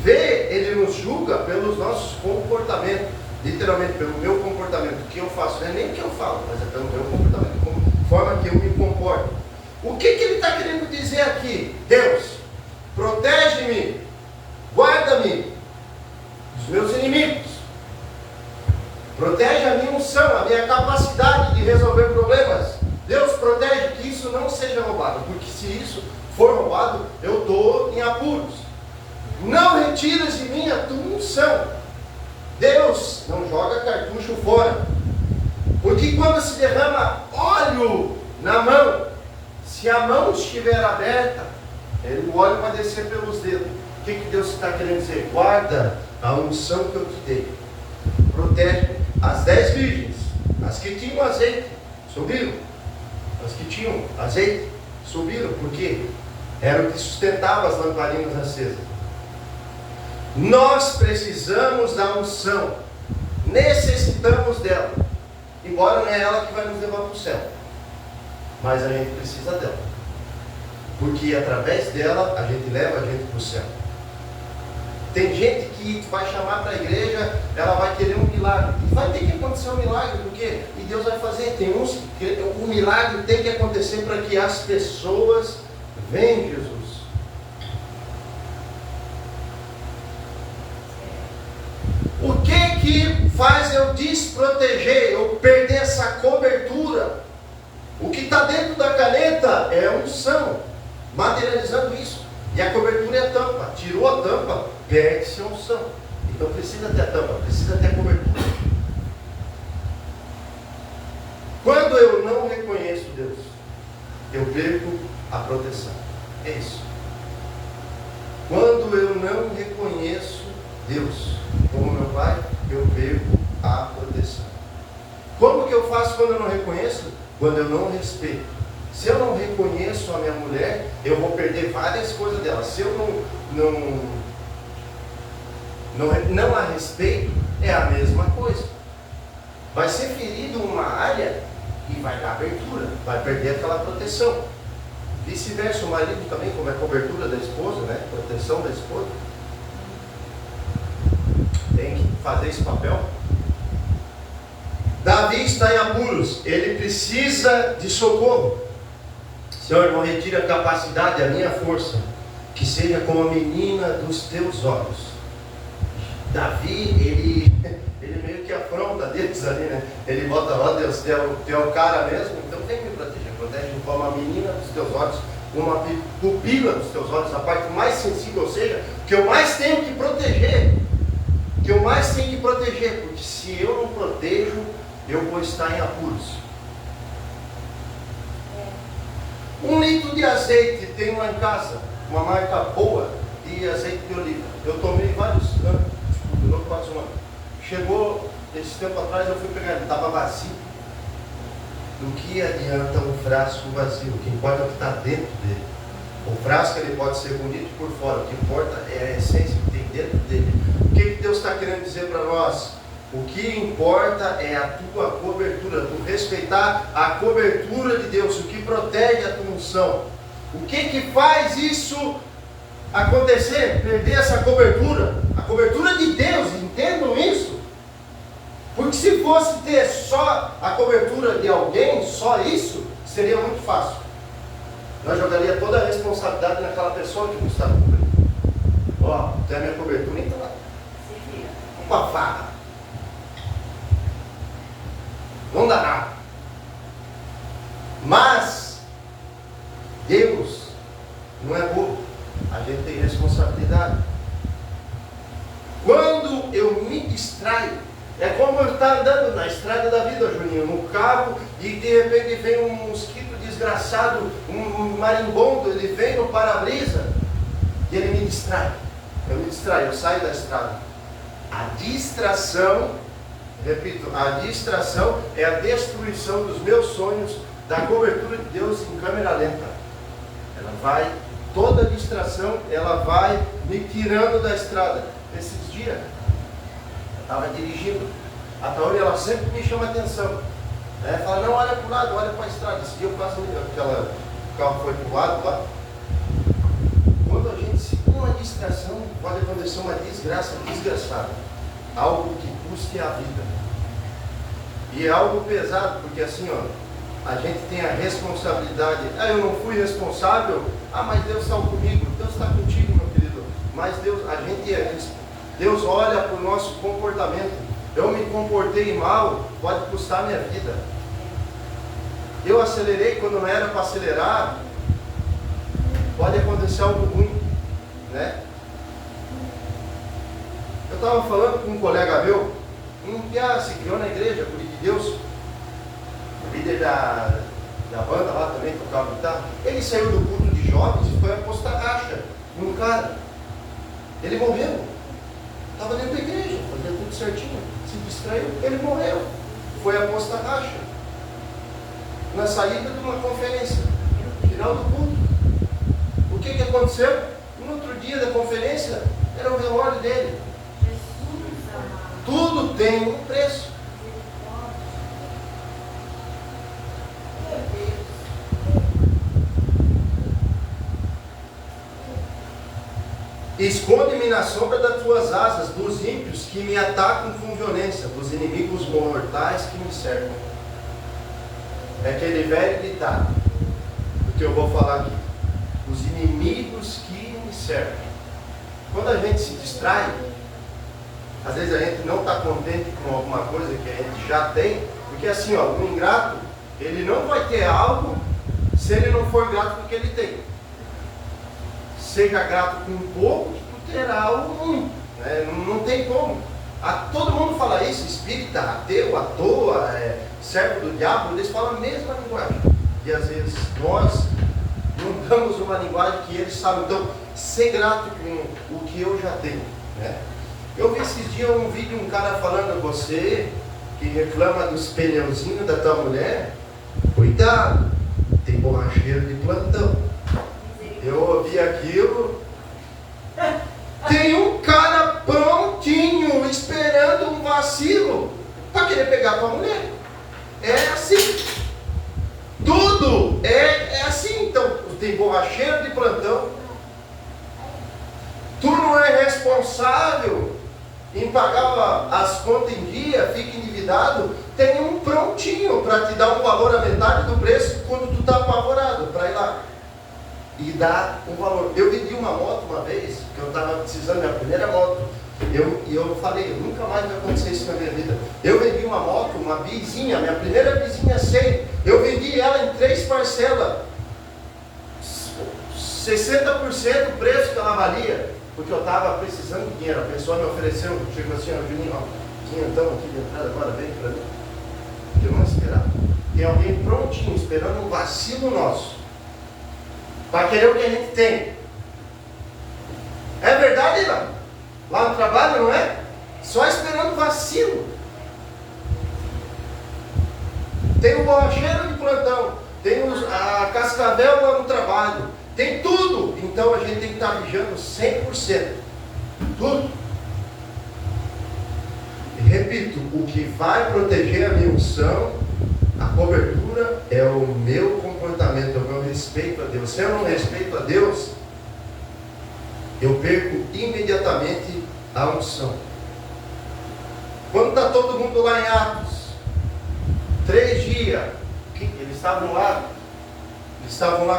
vê, ele nos julga pelos nossos comportamentos, literalmente pelo meu comportamento, o que eu faço, não é nem o que eu falo, mas é pelo meu comportamento, como forma que eu me comporto. O que ele está querendo dizer aqui? Deus, protege-me, guarda-me dos meus inimigos, protege a minha unção, a minha capacidade de resolver problemas. Deus, protege que isso não seja roubado, porque se isso for roubado, eu estou em apuros. Não retiras de mim a tua unção. Deus não joga cartucho fora, porque quando se derrama óleo na mão, se a mão estiver aberta, o óleo vai descer pelos dedos. O que Deus está querendo dizer? Guarda a unção que eu te dei. Protege as 10 virgens, as que tinham azeite, subiram. As que tinham azeite, subiram, porque era o que sustentava as lamparinas acesas. Nós precisamos da unção, necessitamos dela, embora não é ela que vai nos levar para o céu, mas a gente precisa dela, porque através dela a gente leva a gente para o céu. Tem gente que vai chamar para a igreja, ela vai querer um milagre, e vai ter que acontecer um milagre, porque e Deus vai fazer. Tem uns que o milagre tem que acontecer para que as pessoas vejam Jesus. O que faz eu desproteger, eu perder essa cobertura? O que está dentro da caneta é a unção, materializando isso. E a cobertura é a tampa. Tirou a tampa, perde-se a unção. Então precisa ter a tampa, precisa ter a cobertura. Quando eu não reconheço Deus, eu perco a proteção. É isso. Quando eu não reconheço Deus como meu Pai, eu perco a proteção. Como que eu faço quando eu não reconheço? Quando eu não respeito. Se eu não reconheço a minha mulher, eu vou perder várias coisas dela. Se eu não a respeito, é a mesma coisa. Vai ser ferido uma área e vai dar abertura, vai perder aquela proteção. Vice-versa, o marido também, como é cobertura da esposa, né? Proteção da esposa. Tem que fazer esse papel. Davi está em apuros, ele precisa de socorro. Senhor, não retire a capacidade, a minha força, que seja como a menina dos teus olhos. Davi, ele meio que afronta Deus ali, né? Ele bota, ó Deus, tu é o cara mesmo, então tem que me proteger. Protege-me como a menina dos teus olhos, como a pupila dos teus olhos, a parte mais sensível, ou seja, que eu mais tenho que proteger. Que eu mais tenho que proteger, porque se eu não protejo, eu vou estar em apuros. 1 litro de azeite tem lá em casa, uma marca boa de azeite de oliva. Eu tomei vários anos, durou quase um ano. Chegou, esse tempo atrás eu fui pegar, ele estava vazio. Do que adianta um frasco vazio? O que importa é o que está dentro dele. O frasco ele pode ser bonito por fora, o que importa é a essência que tem dentro dele. O que Deus está querendo dizer para nós? O que importa é a tua cobertura, tu respeitar a cobertura de Deus, o que protege a tua unção. O que faz isso acontecer? Perder essa cobertura, a cobertura de Deus, entendam isso. Porque se fosse ter só a cobertura de alguém, só isso, seria muito fácil. Nós jogaria toda a responsabilidade naquela pessoa que nos está cobrindo. Ó, tem a minha cobertura, então lá. Com a farra. Não dá nada. Mas Deus não é bobo. A gente tem responsabilidade. Quando eu me distraio, é como eu estar andando na estrada da vida, Juninho, no carro, e de repente vem um mosquito desgraçado, um marimbondo, ele vem no para-brisa e ele me distrai. Eu me distraio, eu saio da estrada. A distração, repito, a distração é a destruição dos meus sonhos, da cobertura de Deus em câmera lenta. Ela vai, toda distração, ela vai me tirando da estrada. Esses dias, eu estava dirigindo, a Tauri, ela sempre me chama a atenção. Fala, não, olha para o lado, olha para a estrada. Esse dia eu passo, o carro foi para o lado lá. Quando a gente se tem uma distração, pode acontecer uma desgraça desgraçada. Algo que custe a vida. E é algo pesado, porque assim, ó, a gente tem a responsabilidade. Eu não fui responsável. Mas Deus está comigo. Deus está contigo, meu querido. Mas Deus olha para o nosso comportamento. Eu me comportei mal, pode custar minha vida. Eu acelerei quando não era para acelerar, pode acontecer algo ruim, né? Eu estava falando com um colega meu, um que se criou na igreja, por de Deus, líder da banda lá também, tocava guitarra. Ele saiu do culto de jovens e foi apostar racha num cara. Ele morreu. Estava dentro da igreja, fazia tudo certinho, se distraiu, ele morreu. Foi apostar racha. Na saída de uma conferência, no final do culto. O que aconteceu? No outro dia da conferência, era o velório dele. Tudo tem um preço. Esconde-me na sombra das tuas asas, dos ímpios que me atacam com violência, dos inimigos mortais que me cercam. É aquele velho ditado, do que eu vou falar aqui. Os inimigos que me cercam. Quando a gente se distrai, às vezes a gente não está contente com alguma coisa que a gente já tem, porque assim, o ingrato, ele não vai ter algo se ele não for grato com o que ele tem. Seja grato com um pouco, tu terá algo muito, né? Não tem como. Todo mundo fala isso, espírita, ateu, à toa, servo do diabo, eles falam a mesma linguagem. E às vezes nós não damos uma linguagem que eles sabem. Então, ser grato com o que eu já tenho, né? Eu vi esses dias um vídeo, um cara falando, você que reclama dos pneuzinhos da tua mulher, cuidado, tem borracheiro de plantão. Eu ouvi aquilo. Tem um cara prontinho, esperando um vacilo para querer pegar tua mulher. É assim. Tudo é assim. Então, tem borracheiro de plantão. Tu não é responsável em pagar as contas em dia, fica endividado. Tem um prontinho para te dar um valor a metade do preço quando tu está apavorado para ir lá e dar um valor. Eu vendi uma moto uma vez, que eu estava precisando da minha primeira moto. Eu falei, nunca mais vai acontecer isso na minha vida. Eu vendi uma moto, uma bizinha, minha primeira bizinha 100. Eu vendi ela em 3 parcelas. 60% do preço que ela valia. Porque eu estava precisando de dinheiro. A pessoa me ofereceu, chegou assim, Juninho, então aqui de entrada, agora vem para mim. Que eu não esperava. Tem alguém prontinho, esperando um vacilo nosso. Para querer o que a gente tem. É verdade, não? Lá no trabalho, não é? só esperando vacilo. Tem o borracheiro de plantão, tem a cascavel lá no trabalho, tem tudo. Então a gente tem que estar vigiando 100%. Tudo. E repito, o que vai proteger a minha unção, a cobertura, é o meu comportamento, é o meu respeito a Deus. Se eu não respeito a Deus, eu perco imediatamente a unção. Quando está todo mundo lá em Atos, 3 dias, eles estavam lá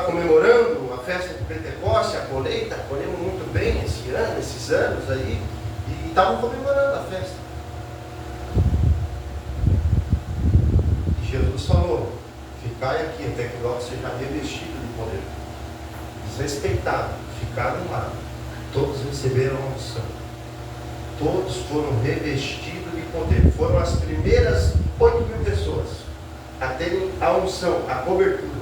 comemorando a festa de Pentecostes, a colheita, colhemos muito bem esses anos aí, e estavam comemorando a festa. E Jesus falou: ficai aqui até que logo seja revestido de poder. Desrespeitado, ficaram lá. Todos receberam a unção. Todos foram revestidos de poder. Foram as primeiras 8.000 pessoas a terem a unção, a cobertura.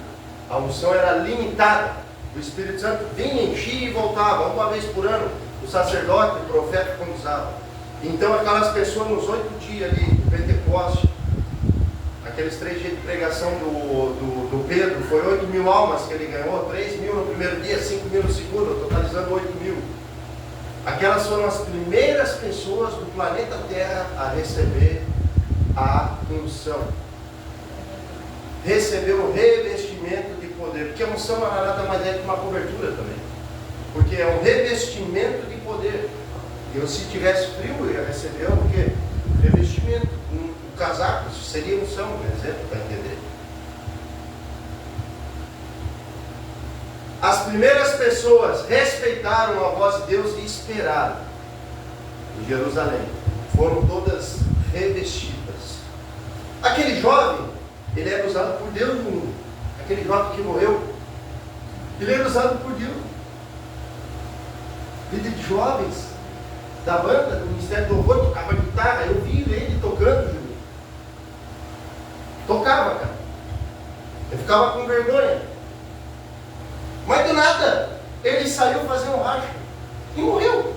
A unção era limitada. O Espírito Santo vinha, enchia e voltava, uma vez por ano. O sacerdote, o profeta conduzava. Então aquelas pessoas nos 8 dias ali do Pentecoste, aqueles 3 dias de pregação do Pedro, foi 8.000 almas que ele ganhou, 3.000 no primeiro dia, 5.000 no segundo, totalizando 8.000. Aquelas foram as primeiras pessoas do planeta Terra a receber a unção. Receber o revestimento de poder. Porque a unção não é nada mais que uma cobertura também. Porque é um revestimento de poder. Eu, se tivesse frio, eu ia receber o quê? Revestimento. Um casaco, isso seria unção, por exemplo, para entender. As primeiras pessoas respeitaram a voz de Deus e esperaram em Jerusalém. Foram todas revestidas. Aquele jovem, ele era usado por Deus no mundo. Aquele jovem que morreu, ele era usado por Deus. Vida de jovens, da banda, do Ministério do Louvor, tocava guitarra. Eu vi ele tocando, Júlio. Tocava, cara. Eu ficava com vergonha. Mas do nada, ele saiu fazer um racha e morreu.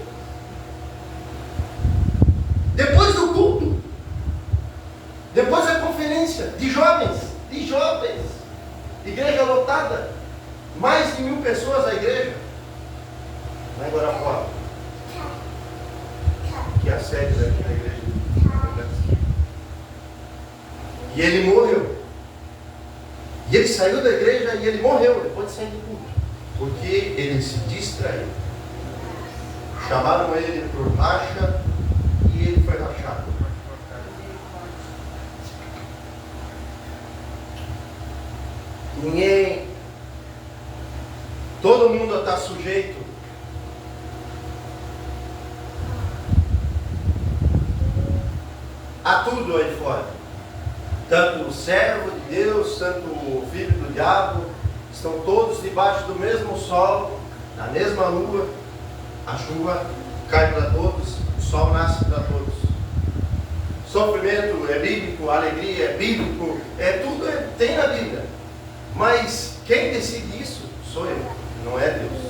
Depois do culto, depois da conferência de jovens, igreja lotada, mais de 1.000 pessoas a igreja, lá em Guarapuava, que é a sede daqui da igreja. E ele morreu. E ele saiu da igreja e ele morreu depois de sair do culto. Porque ele se distraiu. Chamaram ele por racha e ele foi rachado. Ninguém, todo mundo está sujeito a tudo aí fora. Tanto o servo de Deus, tanto o filho do diabo, estão todos debaixo do mesmo sol, na mesma lua. A chuva cai para todos, o sol nasce para todos. Sofrimento é bíblico, alegria é bíblico, tudo tem na Bíblia. Mas quem decide isso sou eu, não é Deus.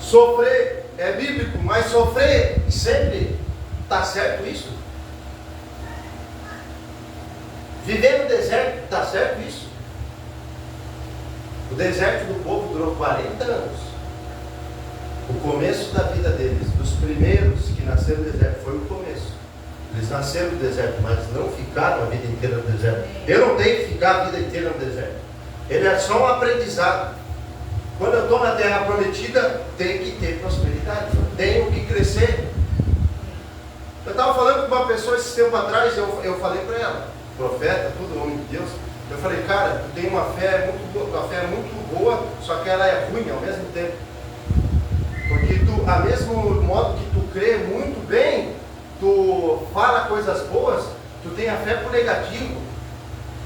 Sofrer é bíblico, mas sofrer sempre está certo isso? Viver no deserto, está certo isso? O deserto do povo durou 40 anos. O começo da vida deles, dos primeiros que nasceram no deserto, foi o começo. Eles nasceram no deserto, mas não ficaram a vida inteira no deserto. Eu não tenho que ficar a vida inteira no deserto. Ele é só um aprendizado. Quando eu estou na terra prometida, tem que ter prosperidade. Eu tenho que crescer. Eu estava falando com uma pessoa esse tempo atrás, eu falei para ela, profeta, tudo, homem de Deus. Eu falei, cara, tu tem uma fé muito boa, tua fé é muito boa, só que ela é ruim ao mesmo tempo. Porque tu, a mesmo modo que tu crê muito bem, tu fala coisas boas, tu tem a fé pro negativo.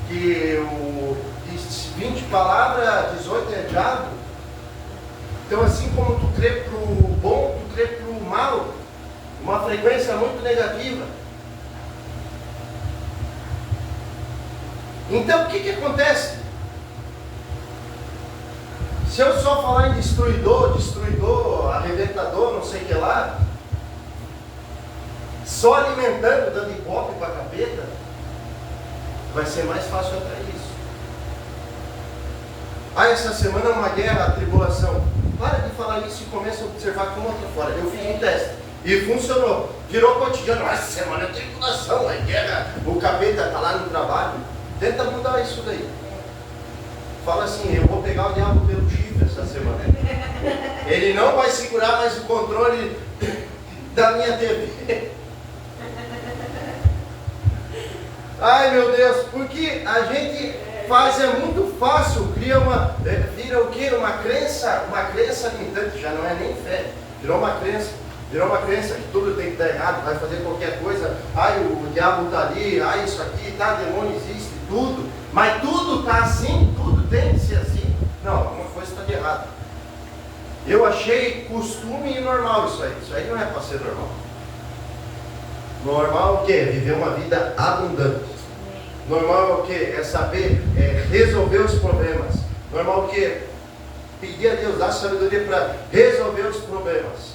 Que 20 palavras, 18 é diabo. Então assim como tu crê pro bom, tu crê pro mal. Uma frequência muito negativa. Então o que acontece? Se eu só falar em destruidor, arrebentador, não sei o que lá, só alimentando, dando ibope para a capeta, vai ser mais fácil atrair isso. Essa semana é uma guerra, a tribulação. Para de falar isso e começa a observar como outra fora. Eu fiz um teste e funcionou. Virou cotidiano. Essa semana é tribulação, é guerra. O capeta está lá no trabalho. Tenta mudar isso daí. Fala assim, eu vou pegar o diabo pelo chifre essa semana. Ele não vai segurar mais o controle da minha TV. Ai meu Deus, porque a gente faz, é muito fácil, vira o quê? Uma crença limitante, já não é nem fé, virou uma crença que tudo tem que dar errado, vai fazer qualquer coisa, ai o diabo está ali, ai isso aqui, tá, demônio existe, tudo, mas tudo está assim, tudo tem que ser assim. Não, alguma coisa está de errado. Eu achei costume e normal isso aí não é para ser normal. Normal é o quê? Viver uma vida abundante. Normal é o quê? É saber resolver os problemas. Normal é o quê? Pedir a Deus, dar sabedoria para resolver os problemas.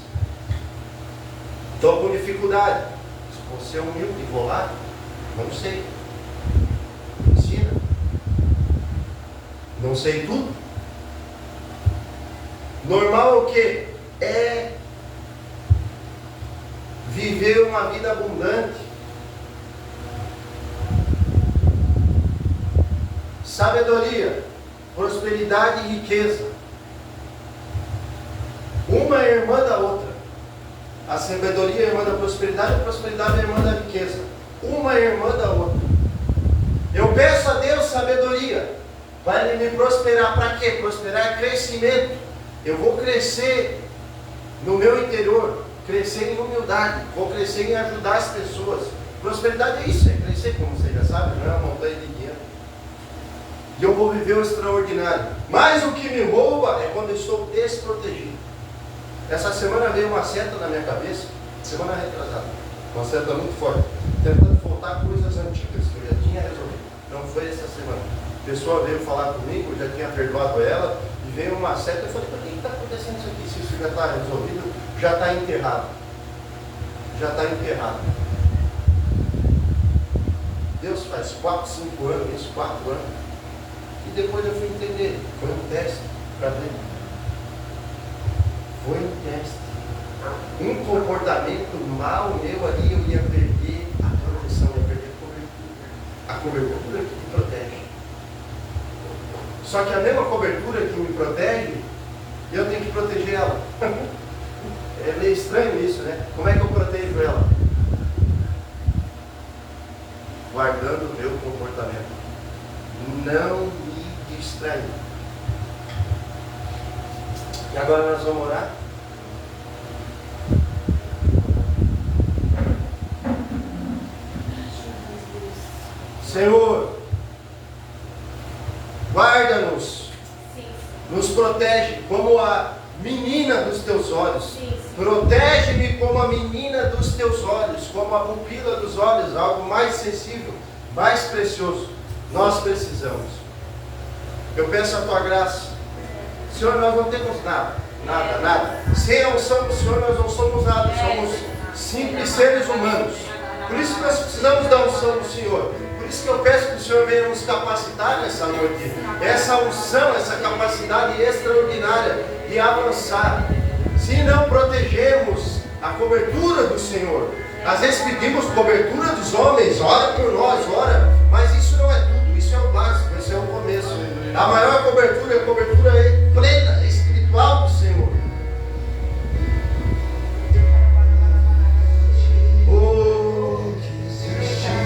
Estou com dificuldade. Se você é humilde e vou lá, não sei. Ensina. Não sei tudo. Normal é o quê? É viver uma vida abundante. Sabedoria, prosperidade e riqueza. Uma é irmã da outra. A sabedoria é irmã da prosperidade, a prosperidade é irmã da riqueza. Uma é irmã da outra. Eu peço a Deus sabedoria para Ele me prosperar. Para quê? Prosperar é crescimento. Eu vou crescer no meu interior, crescer em humildade, vou crescer em ajudar as pessoas. Prosperidade é isso, é crescer, como você já sabe, não é uma montanha de dinheiro. E eu vou viver o extraordinário. Mas o que me rouba é quando eu estou desprotegido. Essa semana veio uma seta na minha cabeça, semana retrasada, uma seta muito forte, tentando voltar coisas antigas que eu já tinha resolvido. Não foi essa semana. A pessoa veio falar comigo, eu já tinha perdoado ela, e veio uma seta, eu falei, por que está acontecendo isso aqui? Se isso já está resolvido, já está enterrado. Já está enterrado. Deus faz 4, 5 anos, isso, 4 anos. E depois eu fui entender, foi um teste para ver. Foi um teste. Um comportamento mal meu ali, eu ia perder a proteção, ia perder a cobertura. A cobertura que me protege. Só que a mesma cobertura que me protege, eu tenho que proteger ela. É meio estranho isso, né? Como é que eu protejo ela? Guardando o meu comportamento. Não me distrair. E agora nós vamos orar? Senhor, guarda-nos, nos protege como a menina dos teus olhos. Protege-me como a menina dos teus olhos, como a pupila dos olhos, algo mais sensível, mais precioso. Nós precisamos. Eu peço a tua graça. Senhor, nós não temos nada. Sem a unção do Senhor, nós não somos nada. Somos simples seres humanos. Por isso que nós precisamos da unção do Senhor. Por isso que eu peço que o Senhor venha nos capacitar nessa noite. Essa unção, essa capacidade extraordinária de avançar. Se não protegemos a cobertura do Senhor, às vezes pedimos cobertura dos homens, ora por nós, ora, mas isso não é tudo, isso é o básico, isso é o começo. A maior cobertura é a cobertura plena, espiritual do Senhor. Oh, sim, Senhor.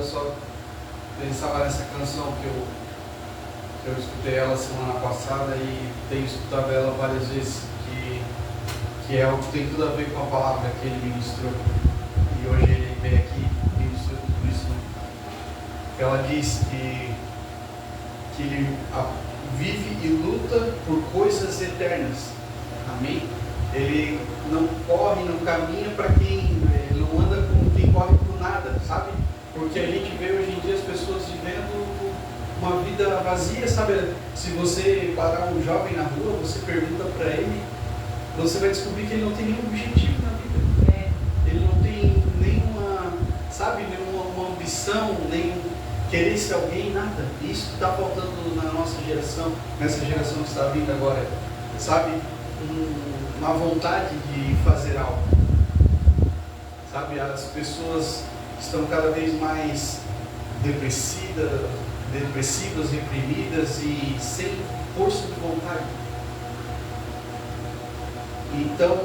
só pensava nessa canção que eu escutei ela semana passada e tenho escutado ela várias vezes, que é algo que tem tudo a ver com a palavra que ele ministrou. E hoje ele vem aqui e ministrou tudo isso. Ela diz que ele vive e luta por coisas eternas. Amém? Ele não corre, não caminha para quem, ele não anda com quem corre por nada, sabe? Porque a gente vê hoje em dia as pessoas vivendo uma vida vazia, sabe? Se você parar um jovem na rua, você pergunta para ele, você vai descobrir que ele não tem nenhum objetivo na vida. Ele não tem nenhuma, sabe, nenhuma ambição, nem querer ser alguém, nada. Isso está faltando na nossa geração, nessa geração que está vindo agora, sabe? Uma vontade de fazer algo, sabe? As pessoas estão cada vez mais depressivas, reprimidas e sem força de vontade. Então,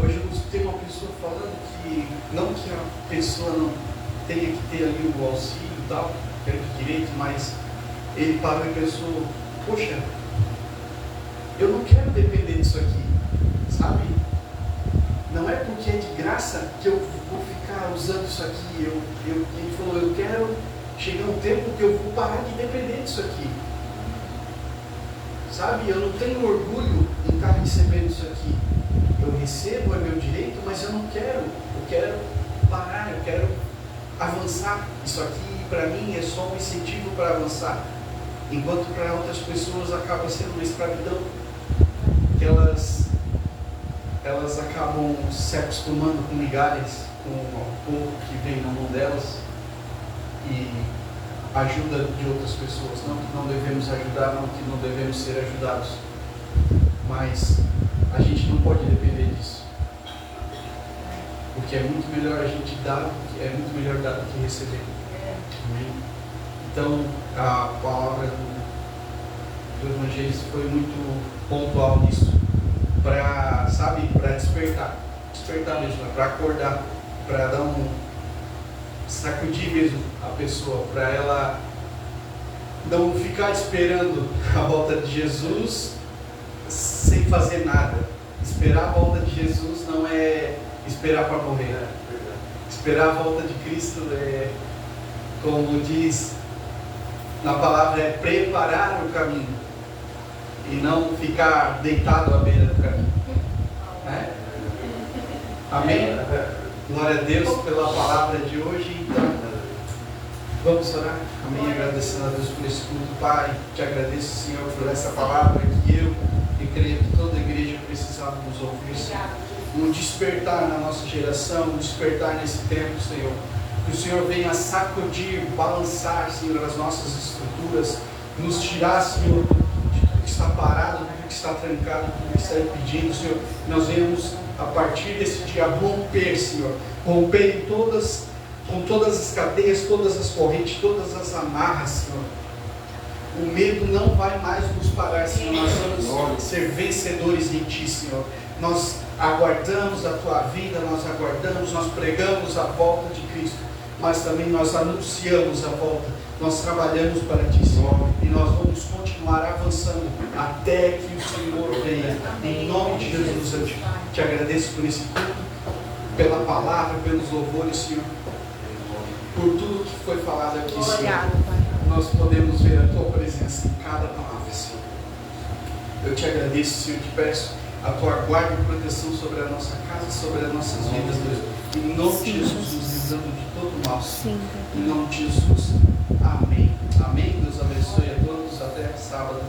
hoje eu tem uma pessoa falando que não que a pessoa não tenha que ter ali o auxílio e tal, que é de direito, mas ele parou e pensou, poxa, eu não quero depender disso aqui, sabe? Não é porque é de graça que eu vou ficar usando isso aqui. Ele falou, eu quero chegar um tempo que eu vou parar de depender disso aqui. Sabe? Eu não tenho orgulho em estar recebendo isso aqui. Eu recebo, é meu direito, mas eu não quero. Eu quero parar, eu quero avançar. Isso aqui, para mim, é só um incentivo para avançar. Enquanto para outras pessoas acaba sendo uma escravidão. Que elas acabam se acostumando com migalhas, com o pouco que vem na mão delas e ajuda de outras pessoas. Não que não devemos ajudar, não que não devemos ser ajudados, mas a gente não pode depender disso, porque é muito melhor a gente dar, é muito melhor dar do que receber. Amém? Então a palavra do evangelista foi muito pontual nisso, para, sabe, para despertar mesmo, para acordar, para dar sacudir mesmo a pessoa, para ela não ficar esperando a volta de Jesus sem fazer nada. Esperar a volta de Jesus não é esperar para morrer, né? Esperar a volta de Cristo é, como diz na palavra, é preparar o caminho e não ficar deitado à beira do caminho. Né? Amém? Glória a Deus pela palavra de hoje. Então, vamos orar. Amém. Agradecendo a Deus por esse culto, Pai. Te agradeço, Senhor, por essa palavra que eu e creio que toda a igreja precisava nos ouvir, Senhor. Um despertar na nossa geração, um despertar nesse tempo, Senhor. Que o Senhor venha sacudir, balançar, Senhor, as nossas estruturas, nos tirar, Senhor, está parado, tudo que está trancado, tudo que está impedindo, Senhor. Nós venhamos a partir desse dia romper, Senhor, romper com todas as cadeias, todas as correntes, todas as amarras, Senhor. O medo não vai mais nos parar, Senhor. Nós vamos ser vencedores em Ti, Senhor. Nós aguardamos a Tua vida, nós aguardamos, nós pregamos a volta de Cristo, mas também nós anunciamos a volta. Nós trabalhamos para Ti, Senhor, e nós vamos continuar avançando até que o Senhor venha. Em nome de Jesus, eu te agradeço por esse culto, pela palavra, pelos louvores, Senhor, por tudo que foi falado aqui, Senhor. Nós podemos ver a Tua presença em cada palavra, Senhor. Eu te agradeço, Senhor, te peço a Tua guarda e proteção sobre a nossa casa, sobre as nossas vidas, Deus. Em nome de Jesus, nos livrando de todo mal, Senhor. Em nome de Jesus. Amém. Amém. Deus abençoe a todos. Até sábado.